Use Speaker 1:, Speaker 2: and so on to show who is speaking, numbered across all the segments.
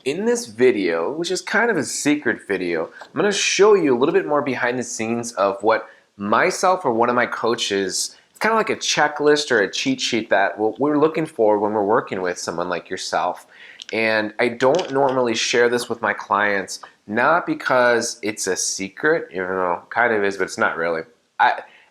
Speaker 1: In this video, which is kind of a secret video, I'm going to show you a little bit more behind the scenes of what myself or one of my coaches, it's kind of like a checklist or a cheat sheet that what we're looking for when we're working with someone like yourself. And I don't normally share this with my clients, not because it's a secret, even though it kind of is, but it's not really.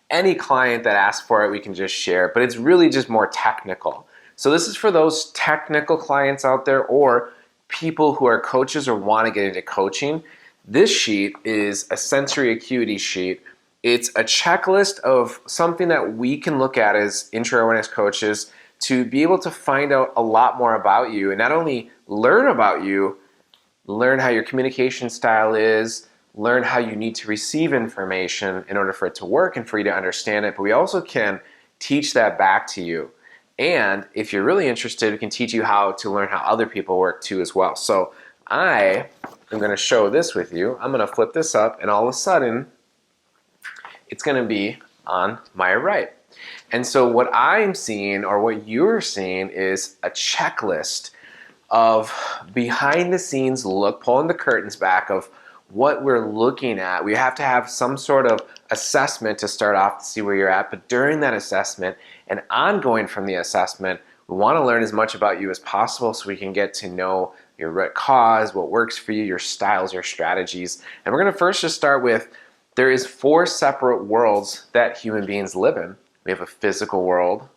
Speaker 1: Any client that asks for it, we can just share, but it's really just more technical. So this is for those technical clients out there or people who are coaches or want to get into coaching. This sheet is a sensory acuity sheet. It's a checklist of something that we can look at as intro awareness coaches to be able to find out a lot more about you and not only learn about you, learn how your communication style is, learn how you need to receive information in order for it to work and for you to understand it, but we also can teach that back to you. And if you're really interested, we can teach you how to learn how other people work too as well. So I am going to show this with you. I'm going to flip this up and all of a sudden it's going to be on my right. And so what I'm seeing or what you're seeing is a checklist of behind the scenes look, pulling the curtains back of what we're looking at. We have to have some sort of assessment to start off to see where you're at, but during that assessment and ongoing from the assessment, we want to learn as much about you as possible so we can get to know your root cause, what works for you, your styles, your strategies. And we're going to first just start with, there is 4 separate worlds that human beings live in. We have a physical world,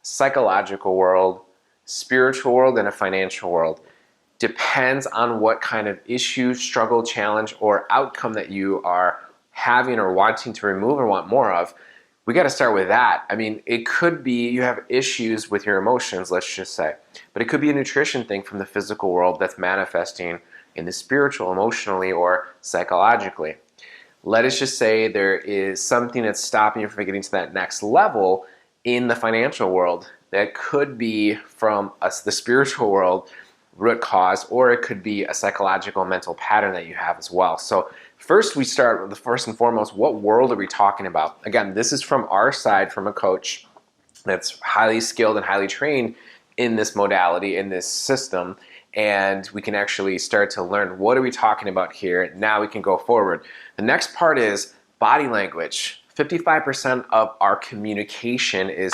Speaker 1: psychological world, spiritual world, and a financial world. Depends on what kind of issue, struggle, challenge, or outcome that you are having or wanting to remove or want more of. We got to start with that. I mean, it could be you have issues with your emotions, let's just say, but it could be a nutrition thing from the physical world that's manifesting in the spiritual, emotionally, or psychologically. Let us just say there is something that's stopping you from getting to that next level in the financial world. That could be from the spiritual world, root cause, or it could be a psychological mental pattern that you have as well. So first we start with the first and foremost, what world are we talking about? Again, this is from our side, from a coach that's highly skilled and highly trained in this modality, in this system, and we can actually start to learn what are we talking about here. Now we can go forward. The next part is body language. 55% of our communication is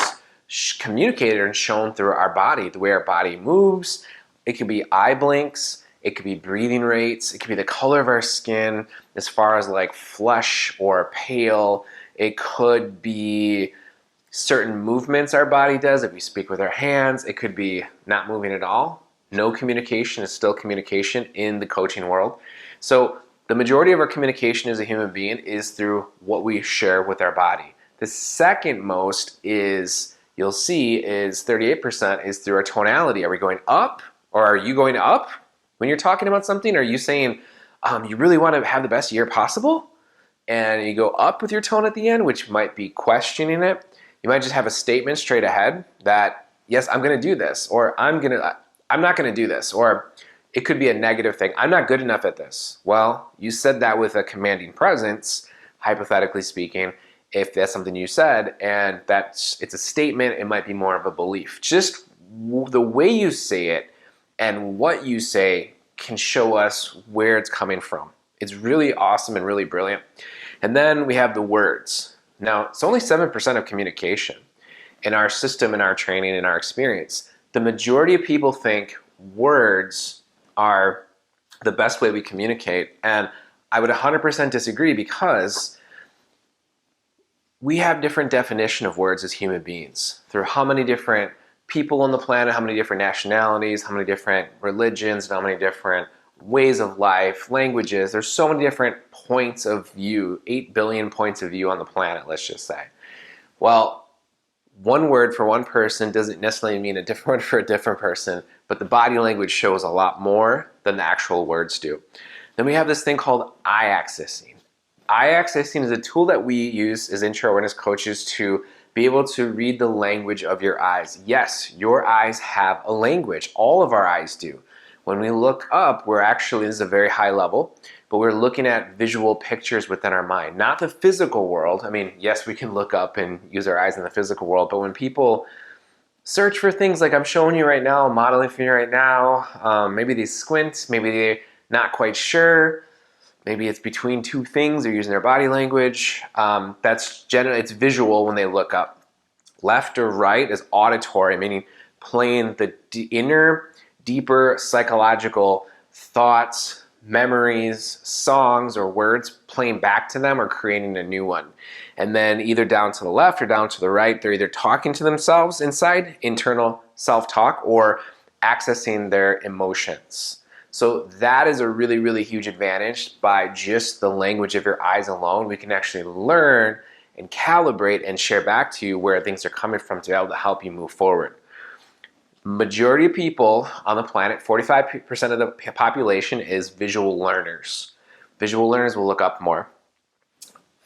Speaker 1: communicated and shown through our body, the way our body moves. It could be eye blinks, it could be breathing rates, it could be the color of our skin as far as like flush or pale. It could be certain movements our body does if we speak with our hands. It could be not moving at all. No communication is still communication in the coaching world. So the majority of our communication as a human being is through what we share with our body. The second most is, you'll see, is 38% is through our tonality. Are we going up? Or are you going up when you're talking about something? Are you saying you really want to have the best year possible? And you go up with your tone at the end, which might be questioning it. You might just have a statement straight ahead that, yes, I'm going to do this, or I'm not going to do this, or it could be a negative thing. I'm not good enough at this. Well, you said that with a commanding presence, hypothetically speaking, if that's something you said, and it's a statement, it might be more of a belief. Just the way you say it and what you say can show us where it's coming from. It's really awesome and really brilliant. And then we have the words. Now, it's only 7% of communication in our system, in our training, in our experience. The majority of people think words are the best way we communicate. And I would 100% disagree, because we have different definition of words as human beings through how many different people on the planet, how many different nationalities, how many different religions, and how many different ways of life, languages. There's so many different points of view, 8 billion points of view on the planet, let's just say. Well, one word for one person doesn't necessarily mean a different word for a different person, but the body language shows a lot more than the actual words do. Then we have this thing called eye accessing. Eye accessing is a tool that we use as intro awareness coaches to be able to read the language of your eyes. Yes, your eyes have a language. All of our eyes do. When we look up, this is a very high level, but we're looking at visual pictures within our mind, not the physical world. I mean, yes, we can look up and use our eyes in the physical world, but when people search for things like I'm showing you right now, modeling for you right now. Maybe they squint, maybe they're not quite sure. Maybe it's between two things, they're using their body language. It's visual when they look up. Left or right is auditory, meaning playing the inner, deeper psychological thoughts, memories, songs, or words, playing back to them or creating a new one. And then either down to the left or down to the right, they're either talking to themselves inside, internal self-talk, or accessing their emotions. So that is a really, really huge advantage. By just the language of your eyes alone, we can actually learn and calibrate and share back to you where things are coming from to be able to help you move forward. Majority of people on the planet, 45% of the population is visual learners. Visual learners will look up more.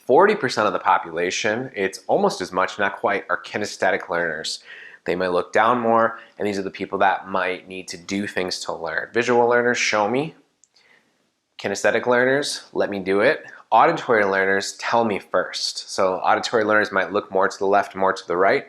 Speaker 1: 40% of the population, it's almost as much, not quite, are kinesthetic learners. They might look down more, and these are the people that might need to do things to learn. Visual learners, show me. Kinesthetic learners, let me do it. Auditory learners, tell me first. So auditory learners might look more to the left, more to the right,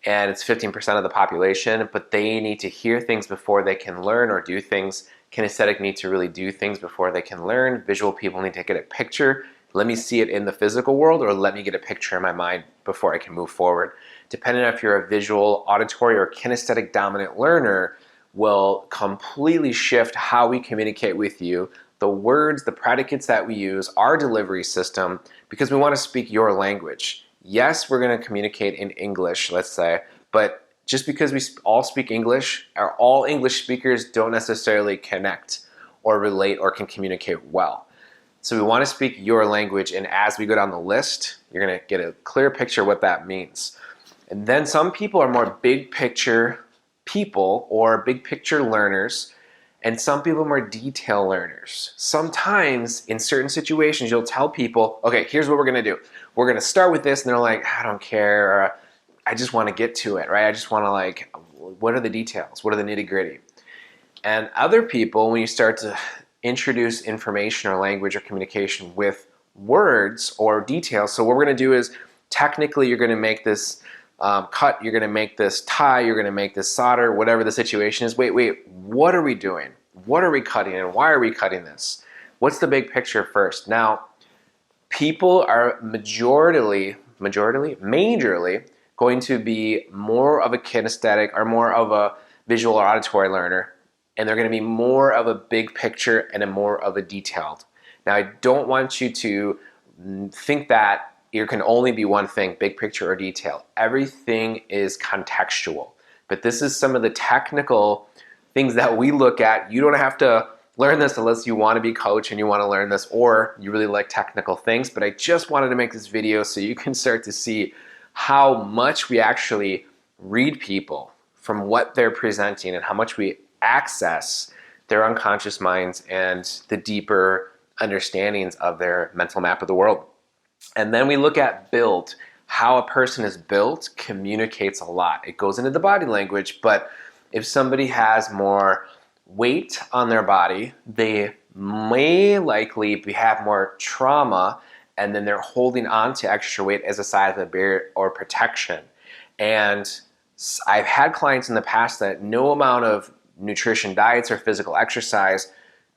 Speaker 1: and it's 15% of the population, but they need to hear things before they can learn or do things. Kinesthetic need to really do things before they can learn. Visual people need to get a picture. Let me see it in the physical world, or let me get a picture in my mind before I can move forward. Depending on if you're a visual, auditory, or kinesthetic dominant learner, will completely shift how we communicate with you, the words, the predicates that we use, our delivery system, because we want to speak your language. Yes, we're going to communicate in English, let's say, but just because we all speak English, or all English speakers don't necessarily connect or relate or can communicate well. So we want to speak your language, and as we go down the list, you're going to get a clear picture of what that means. And then some people are more big picture people or big picture learners, and some people are more detail learners. Sometimes in certain situations, you'll tell people, okay, here's what we're going to do. We're going to start with this, and they're like, I don't care, or I just want to get to it, right? I just want to, like, what are the details? What are the nitty gritty? And other people, when you start to introduce information or language or communication with words or details, so what we're going to do is, technically you're going to make this cut, you're going to make this tie, you're going to make this solder, whatever the situation is. Wait, what are we doing? What are we cutting, and why are we cutting this? What's the big picture first? Now, people are majorly going to be more of a kinesthetic or more of a visual or auditory learner, and they're going to be more of a big picture and a more of a detailed. Now, I don't want you to think that there can only be one thing, big picture or detail. Everything is contextual, but this is some of the technical things that we look at. You don't have to learn this unless you want to be coach and you want to learn this, or you really like technical things, but I just wanted to make this video so you can start to see how much we actually read people from what they're presenting and how much we access their unconscious minds and the deeper understandings of their mental map of the world. And then we look at build. How a person is built communicates a lot. It goes into the body language, but if somebody has more weight on their body, they may likely have more trauma, and then they're holding on to extra weight as a sign of a barrier or protection. And I've had clients in the past that no amount of nutrition, diets, or physical exercise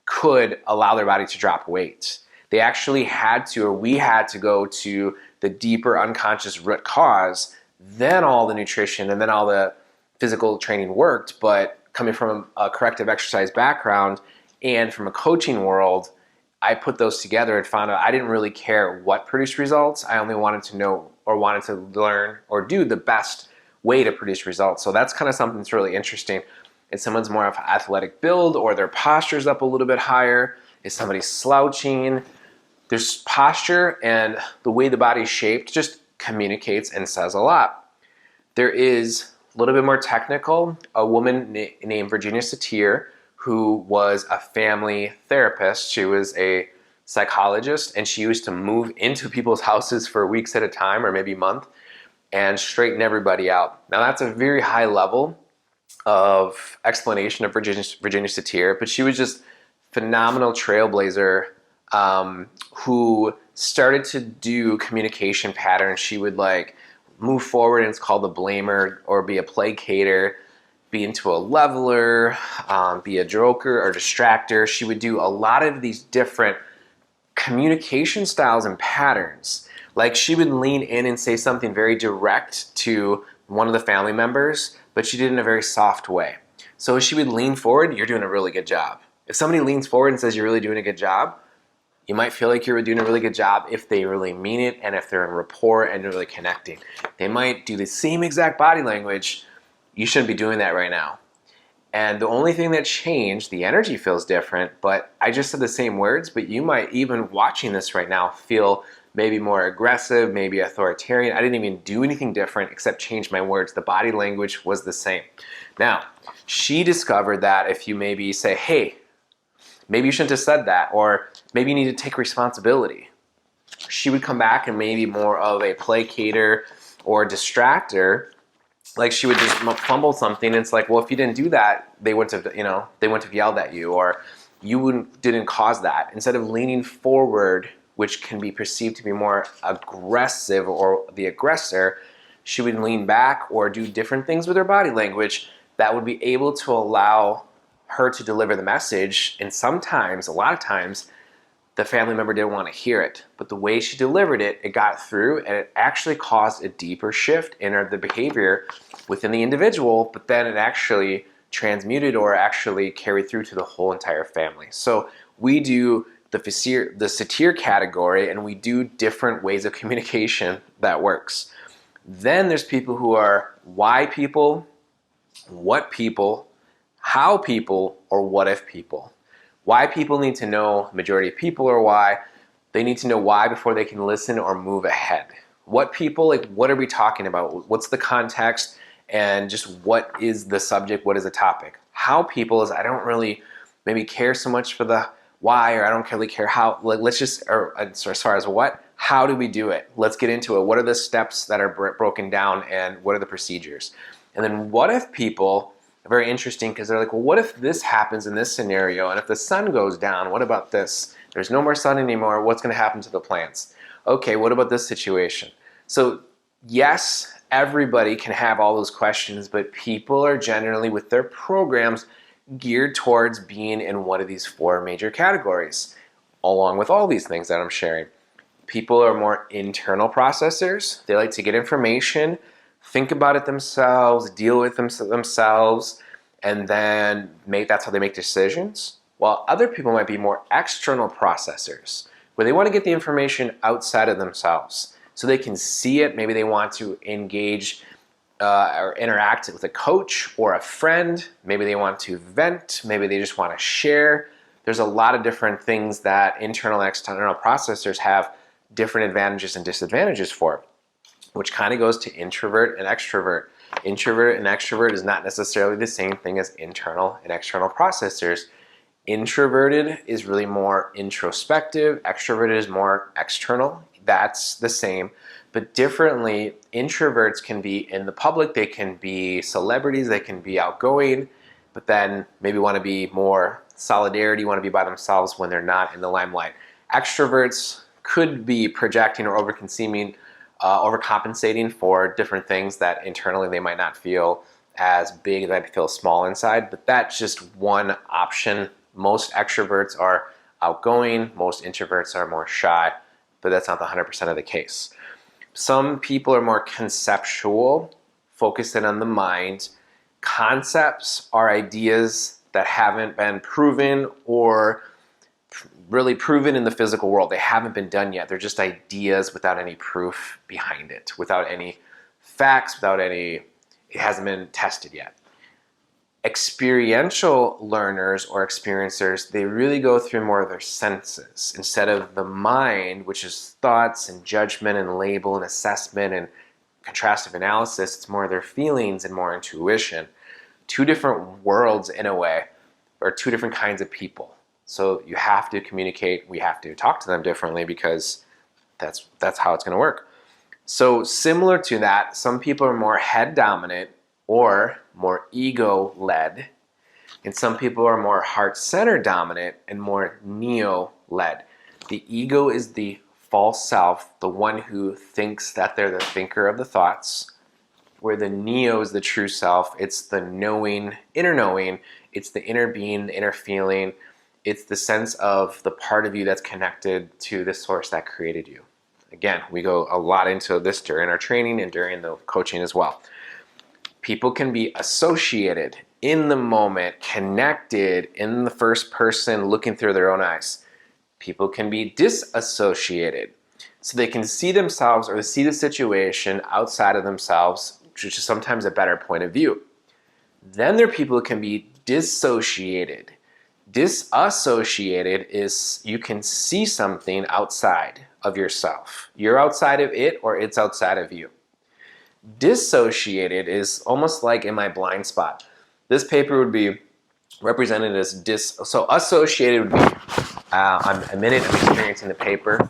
Speaker 1: could allow their body to drop weight. They actually had to, or we had to go to the deeper unconscious root cause, then all the nutrition and then all the physical training worked. But coming from a corrective exercise background and from a coaching world, I put those together and found out I didn't really care what produced results. I only wanted to know or wanted to learn or do the best way to produce results. So that's kind of something that's really interesting. If someone's more of an athletic build or their posture's up a little bit higher, is somebody slouching, there's posture and the way the body's shaped just communicates and says a lot. There is a little bit more technical, a woman named Virginia Satir, who was a family therapist. She was a psychologist, and she used to move into people's houses for weeks at a time or maybe a month and straighten everybody out. Now that's a very high level of explanation of Virginia Satir, but she was just phenomenal trailblazer who started to do communication patterns. She would like move forward, and it's called the blamer, or be a placater, be into a leveler, be a joker or distractor. She would do a lot of these different communication styles and patterns. Like she would lean in and say something very direct to one of the family members, but she did it in a very soft way. So she would lean forward, you're doing a really good job. If somebody leans forward and says you're really doing a good job, you might feel like you're doing a really good job if they really mean it and if they're in rapport and really connecting. They might do the same exact body language. You shouldn't be doing that right now. And the only thing that changed, the energy feels different, but I just said the same words, but you might, even watching this right now, feel maybe more aggressive, maybe authoritarian. I didn't even do anything different except change my words. The body language was the same. Now, she discovered that if you maybe say, hey, maybe you shouldn't have said that, or maybe you need to take responsibility, she would come back and maybe more of a placater or distractor. Like she would just fumble something, and it's like, well, if you didn't do that, they wouldn't have, they wouldn't have yelled at you, or you didn't cause that. Instead of leaning forward, which can be perceived to be more aggressive or the aggressor, she would lean back or do different things with her body language that would be able to allow her to deliver the message. And sometimes, a lot of times, the family member didn't want to hear it, but the way she delivered it, it got through, and it actually caused a deeper shift in the behavior within the individual, but then it actually transmuted or actually carried through to the whole entire family. So we do the satir category, and we do different ways of communication that works. Then there's people who are why people, what people, how people, or what if people. Why people need to know, majority of people are why. They need to know why before they can listen or move ahead. What people, like what are we talking about? What's the context, and just what is the subject, what is the topic? How people is I don't really maybe care so much for the why, or I don't really care how, let's just, or as far as what, how do we do it? Let's get into it. What are the steps that are broken down, and what are the procedures? And then what if people, very interesting, because they're like, well, what if this happens in this scenario, and if the sun goes down, what about this? There's no more sun anymore, what's going to happen to the plants? Okay, what about this situation? So yes, everybody can have all those questions, but people are generally, with their programs, geared towards being in one of these four major categories, along with all these things that I'm sharing. People are more internal processors. They like to get information, think about it themselves, deal with themselves, and then that's how they make decisions. While other people might be more external processors, where they want to get the information outside of themselves so they can see it. Maybe they want to engage or interact with a coach or a friend. Maybe they want to vent. Maybe they just want to share. There's a lot of different things that internal and external processors have different advantages and disadvantages for, which kind of goes to introvert and extrovert. Introvert and extrovert is not necessarily the same thing as internal and external processors. Introverted is really more introspective. Extroverted is more external. That's the same, but differently. Introverts can be in the public. They can be celebrities. They can be outgoing, but then maybe want to be more solidarity, want to be by themselves when they're not in the limelight. Extroverts could be projecting or overcompensating for different things that internally they might not feel as big, they might feel small inside, but that's just one option. Most extroverts are outgoing, most introverts are more shy, but that's not the 100% of the case. Some people are more conceptual, focused in on the mind. Concepts are ideas that haven't been proven or really proven in the physical world. They haven't been done yet. They're just ideas without any proof behind it, without any facts, it hasn't been tested yet. Experiential learners or experiencers, they really go through more of their senses instead of the mind, which is thoughts and judgment and label and assessment and contrastive analysis. It's more of their feelings and more intuition. Two different worlds in a way, or two different kinds of people. So you have to communicate, we have to talk to them differently because that's how it's going to work. So similar to that, some people are more head dominant or more ego led, and some people are more heart center dominant and more neo led. The ego is the false self, the one who thinks that they're the thinker of the thoughts, where the neo is the true self. It's the knowing, inner knowing. It's the inner being, the inner feeling. It's the sense of the part of you that's connected to the source that created you. Again, we go a lot into this during our training and during the coaching as well. People can be associated in the moment, connected in the first person, looking through their own eyes. People can be disassociated, so they can see themselves or see the situation outside of themselves, which is sometimes a better point of view. Then there are people who can be dissociated. Disassociated is you can see something outside of yourself. You're outside of it or it's outside of you. Dissociated is almost like in my blind spot. This paper would be represented as so associated would be I'm in it, I'm experiencing the paper.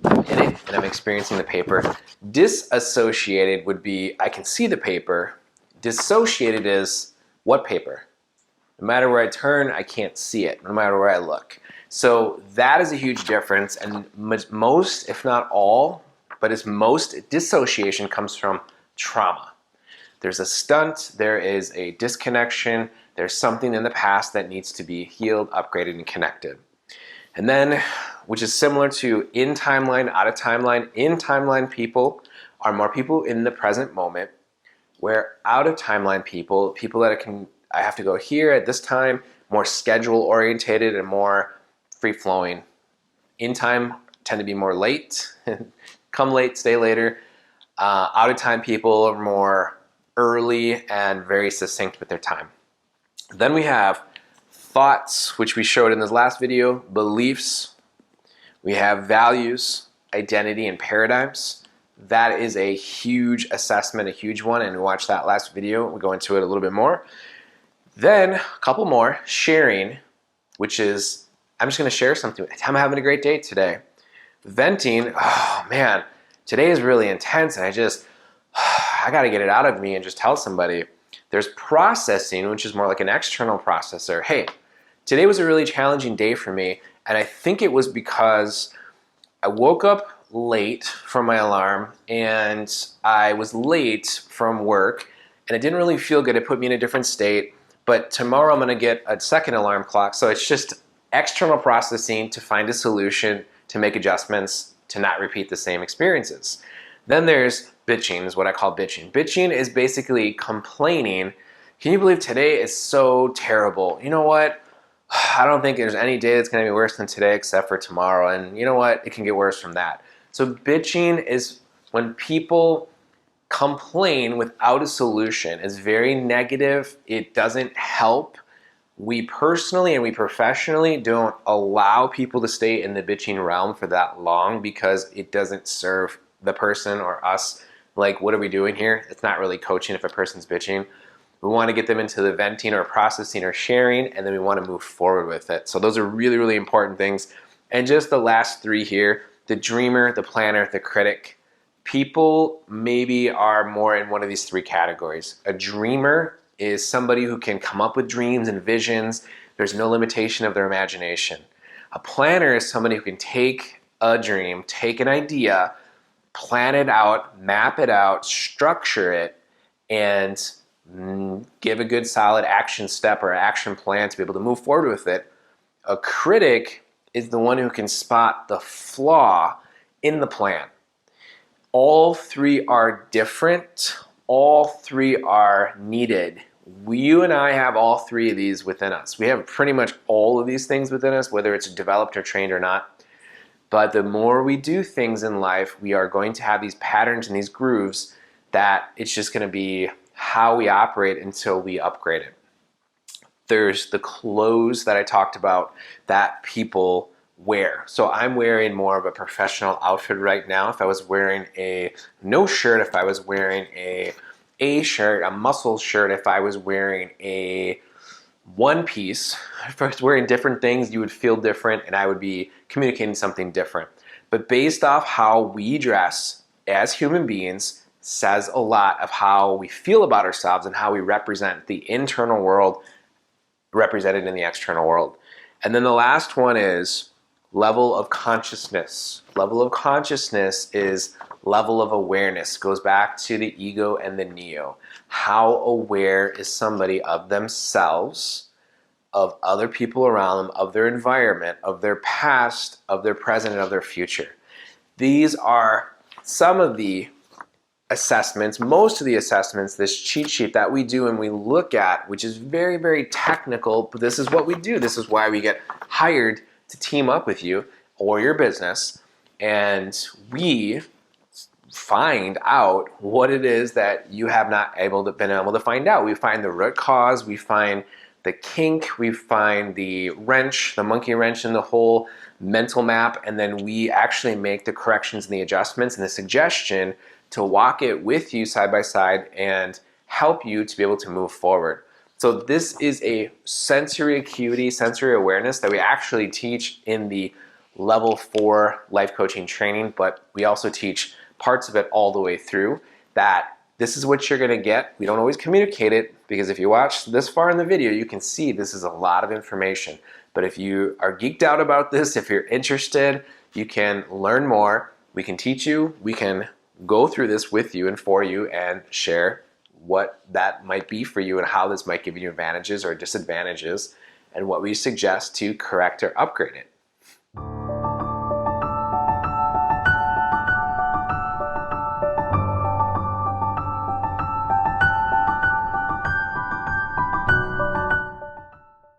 Speaker 1: I'm in it and I'm experiencing the paper. Disassociated would be I can see the paper. Dissociated is what paper? No matter where I turn, I can't see it, no matter where I look. So that is a huge difference, and most, if not all, but it's most dissociation comes from trauma. There's a stunt, there is a disconnection, there's something in the past that needs to be healed, upgraded, and connected. And then, which is similar to in timeline, out of timeline, in timeline people are more people in the present moment, where out of timeline people that I have to go here at this time, more schedule orientated and more free flowing. In time tend to be more late, come late, stay later. Out of time people are more early and very succinct with their time. Then we have thoughts, which we showed in this last video, beliefs. We have values, identity, and paradigms. That is a huge assessment, a huge one, and we watched that last video. We'll go into it a little bit more. Then a couple more, sharing, which is I'm just going to share something. I'm having a great day today. Venting, oh man, today is really intense and I got to get it out of me and just tell somebody. There's processing, which is more like an external processor. Hey, today was a really challenging day for me, and I think it was because I woke up late from my alarm and I was late from work and it didn't really feel good. It put me in a different state, but tomorrow I'm going to get a second alarm clock. So it's just external processing to find a solution, to make adjustments, to not repeat the same experiences. Then there's bitching, is what I call bitching. Bitching is basically complaining. Can you believe today is so terrible? You know what? I don't think there's any day that's going to be worse than today except for tomorrow. And you know what? It can get worse from that. So bitching is when people complain without a solution. It's very negative. It doesn't help. We personally and we professionally don't allow people to stay in the bitching realm for that long because it doesn't serve the person or us. Like, what are we doing here? It's not really coaching if a person's bitching. We want to get them into the venting or processing or sharing, and then we want to move forward with it. So those are really, really important things. And just the last three here, the dreamer, the planner, the critic. People maybe are more in one of these three categories. A dreamer is somebody who can come up with dreams and visions. There's no limitation of their imagination. A planner is somebody who can take a dream, take an idea, plan it out, map it out, structure it, and give a good solid action step or action plan to be able to move forward with it. A critic is the one who can spot the flaw in the plan. All three are different. All three are needed. You and I have all three of these within us. We have pretty much all of these things within us, whether it's developed or trained or not. But the more we do things in life, we are going to have these patterns and these grooves that it's just going to be how we operate until we upgrade it. There's the clothes that I talked about that people wear. So I'm wearing more of a professional outfit right now. If I was wearing a no shirt, if I was wearing a shirt, a muscle shirt, if I was wearing a one piece, if I was wearing different things, you would feel different and I would be communicating something different. But based off how we dress as human beings says a lot of how we feel about ourselves and how we represent the internal world represented in the external world. And then the last one is level of consciousness. Level of consciousness is level of awareness. It goes back to the ego and the neo. How aware is somebody of themselves, of other people around them, of their environment, of their past, of their present, and of their future? These are some of the assessments, most of the assessments, this cheat sheet that we do and we look at, which is very, very technical, but this is what we do. This is why we get hired to team up with you or your business, and we find out what it is that you have not been able to find out. We find the root cause, we find the kink, we find the wrench, the monkey wrench in the whole mental map, and then we actually make the corrections and the adjustments and the suggestion to walk it with you side by side and help you to be able to move forward. So this is a sensory acuity, sensory awareness that we actually teach in the level 4 life coaching training, but we also teach parts of it all the way through. That this is what you're gonna get. We don't always communicate it, because if you watch this far in the video, you can see this is a lot of information. But if you are geeked out about this, if you're interested, you can learn more. We can teach you, we can go through this with you and for you and share what that might be for you and how this might give you advantages or disadvantages and what we suggest to correct or upgrade it.